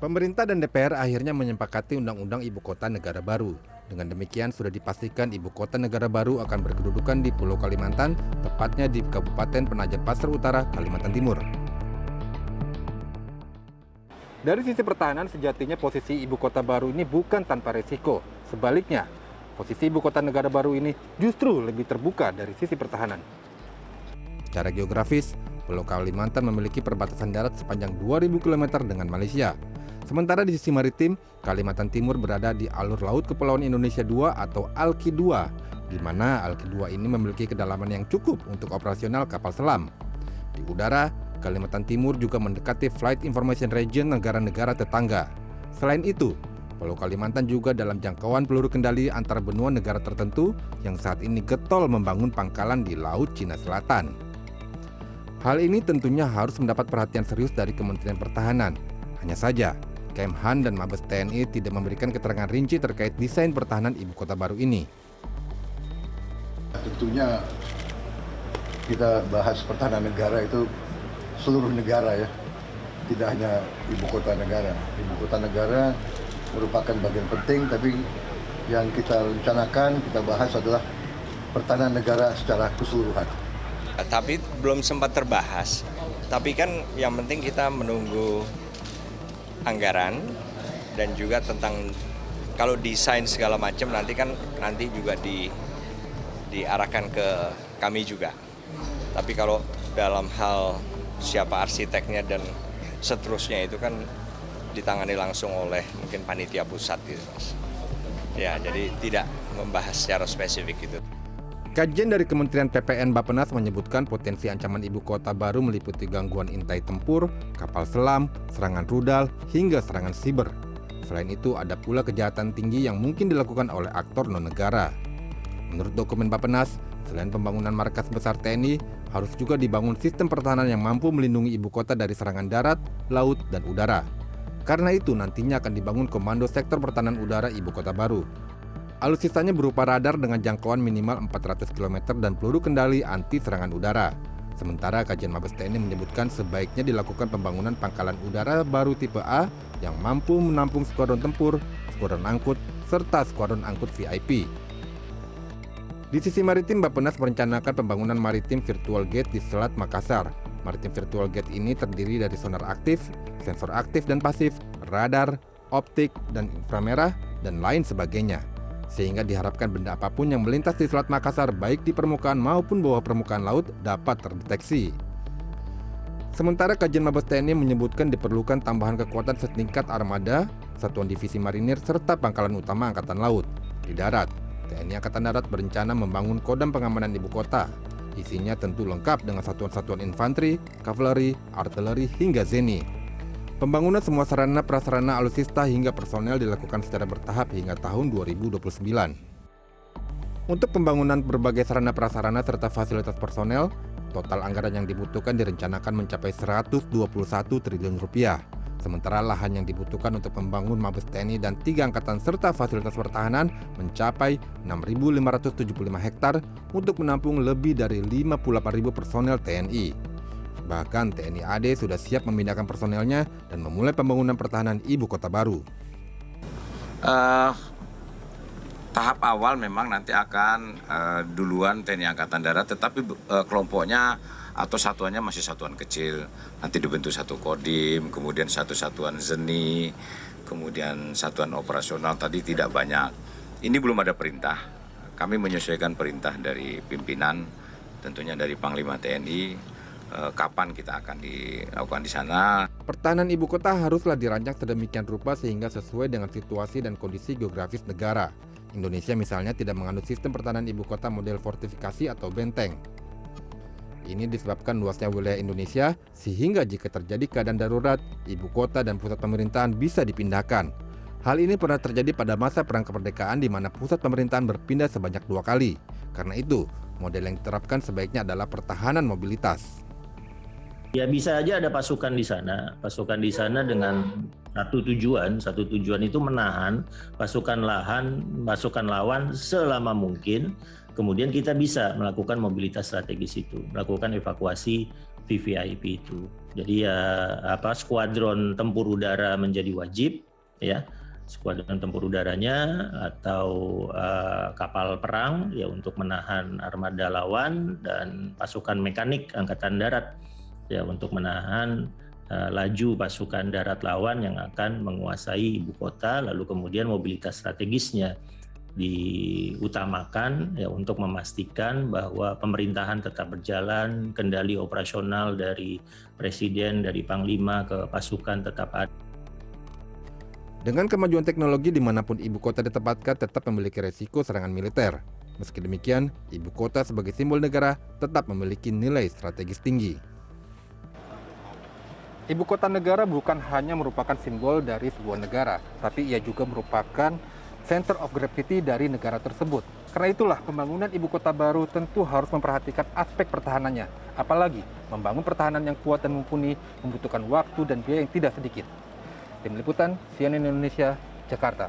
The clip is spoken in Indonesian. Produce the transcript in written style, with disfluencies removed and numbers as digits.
Pemerintah dan DPR akhirnya menyepakati Undang-Undang Ibu Kota Negara Baru. Dengan demikian sudah dipastikan Ibu Kota Negara Baru akan berkedudukan di Pulau Kalimantan, tepatnya di Kabupaten Penajam Pasir Utara, Kalimantan Timur. Dari sisi pertahanan, sejatinya posisi Ibu Kota Baru ini bukan tanpa resiko. Sebaliknya, posisi Ibu Kota Negara Baru ini justru lebih terbuka dari sisi pertahanan. Secara geografis, Pulau Kalimantan memiliki perbatasan darat sepanjang 2.000 km dengan Malaysia. Sementara di sisi maritim, Kalimantan Timur berada di alur laut Kepulauan Indonesia II atau ALKI II, di mana ALKI II ini memiliki kedalaman yang cukup untuk operasional kapal selam. Di udara, Kalimantan Timur juga mendekati Flight Information Region negara-negara tetangga. Selain itu, Pulau Kalimantan juga dalam jangkauan peluru kendali antar benua negara tertentu yang saat ini getol membangun pangkalan di Laut Cina Selatan. Hal ini tentunya harus mendapat perhatian serius dari Kementerian Pertahanan. Hanya saja, Kemhan dan Mabes TNI tidak memberikan keterangan rinci terkait desain pertahanan Ibu Kota Baru ini. Tentunya kita bahas pertahanan negara itu seluruh negara ya, tidak hanya Ibu Kota Negara. Ibu Kota Negara merupakan bagian penting, tapi yang kita rencanakan, kita bahas adalah pertahanan negara secara keseluruhan. Tapi belum sempat terbahas, tapi kan yang penting kita menunggu anggaran dan juga tentang kalau desain segala macam nanti juga diarahkan ke kami juga. Tapi kalau dalam hal siapa arsiteknya dan seterusnya itu kan ditangani langsung oleh mungkin panitia pusat gitu, Mas. Ya, jadi tidak membahas secara spesifik gitu. Kajian dari Kementerian PPN Bappenas menyebutkan potensi ancaman Ibu Kota Baru meliputi gangguan intai tempur, kapal selam, serangan rudal, hingga serangan siber. Selain itu, ada pula kejahatan tinggi yang mungkin dilakukan oleh aktor non-negara. Menurut dokumen Bappenas, selain pembangunan markas besar TNI, harus juga dibangun sistem pertahanan yang mampu melindungi ibu kota dari serangan darat, laut, dan udara. Karena itu, nantinya akan dibangun Komando Sektor Pertahanan Udara Ibu Kota Baru. Alutsistanya berupa radar dengan jangkauan minimal 400 km dan peluru kendali anti serangan udara. Sementara kajian Mabes TNI menyebutkan sebaiknya dilakukan pembangunan pangkalan udara baru tipe A yang mampu menampung skuadron tempur, skuadron angkut, serta skuadron angkut VIP. Di sisi maritim, Bappenas merencanakan pembangunan maritim virtual gate di Selat Makassar. Maritim virtual gate ini terdiri dari sonar aktif, sensor aktif dan pasif, radar, optik, dan inframerah, dan lain sebagainya. Sehingga diharapkan benda apapun yang melintas di Selat Makassar baik di permukaan maupun bawah permukaan laut dapat terdeteksi. Sementara kajian Mabes TNI menyebutkan diperlukan tambahan kekuatan setingkat armada, satuan divisi marinir, serta pangkalan utama Angkatan Laut. Di darat, TNI Angkatan Darat berencana membangun Kodam Pengamanan Ibu Kota. Isinya tentu lengkap dengan satuan-satuan infanteri, kavaleri, artileri, hingga zeni. Pembangunan semua sarana prasarana alutsista hingga personel dilakukan secara bertahap hingga tahun 2029. Untuk pembangunan berbagai sarana prasarana serta fasilitas personel, total anggaran yang dibutuhkan direncanakan mencapai 121 triliun rupiah. Sementara lahan yang dibutuhkan untuk membangun Mabes TNI dan 3 angkatan serta fasilitas pertahanan mencapai 6.575 hektar untuk menampung lebih dari 58.000 personel TNI. Bahkan TNI AD sudah siap memindahkan personelnya dan memulai pembangunan pertahanan Ibu Kota Baru. Tahap awal memang nanti akan duluan TNI Angkatan Darat, tetapi kelompoknya atau satuannya masih satuan kecil. Nanti dibentuk satu kodim, kemudian satu satuan zeni, kemudian satuan operasional, tadi tidak banyak. Ini belum ada perintah. Kami menyesuaikan perintah dari pimpinan, tentunya dari Panglima TNI. Kapan kita akan dilakukan di sana. Pertahanan ibu kota haruslah dirancang sedemikian rupa sehingga sesuai dengan situasi dan kondisi geografis negara. Indonesia misalnya tidak menganut sistem pertahanan ibu kota model fortifikasi atau benteng. Ini disebabkan luasnya wilayah Indonesia sehingga jika terjadi keadaan darurat, ibu kota dan pusat pemerintahan bisa dipindahkan. Hal ini pernah terjadi pada masa Perang Kemerdekaan di mana pusat pemerintahan berpindah sebanyak 2 kali. Karena itu, model yang diterapkan sebaiknya adalah pertahanan mobilitas. Ya bisa aja ada pasukan di sana dengan satu tujuan itu menahan pasukan lawan selama mungkin, kemudian kita bisa melakukan mobilitas strategis itu, melakukan evakuasi VVIP itu. Jadi ya skuadron tempur udara menjadi wajib, ya, skuadron tempur udaranya atau kapal perang ya untuk menahan armada lawan, dan pasukan mekanik angkatan darat ya untuk menahan laju pasukan darat lawan yang akan menguasai ibu kota, lalu kemudian mobilitas strategisnya diutamakan ya untuk memastikan bahwa pemerintahan tetap berjalan, kendali operasional dari presiden, dari panglima ke pasukan tetap ada. Dengan kemajuan teknologi dimanapun ibu kota ditempatkan tetap memiliki resiko serangan militer. Meski demikian, ibu kota sebagai simbol negara tetap memiliki nilai strategis tinggi. Ibu kota negara bukan hanya merupakan simbol dari sebuah negara, tapi ia juga merupakan center of gravity dari negara tersebut. Karena itulah pembangunan ibu kota baru tentu harus memperhatikan aspek pertahanannya. Apalagi membangun pertahanan yang kuat dan mumpuni membutuhkan waktu dan biaya yang tidak sedikit. Tim Liputan CNN Indonesia, Jakarta.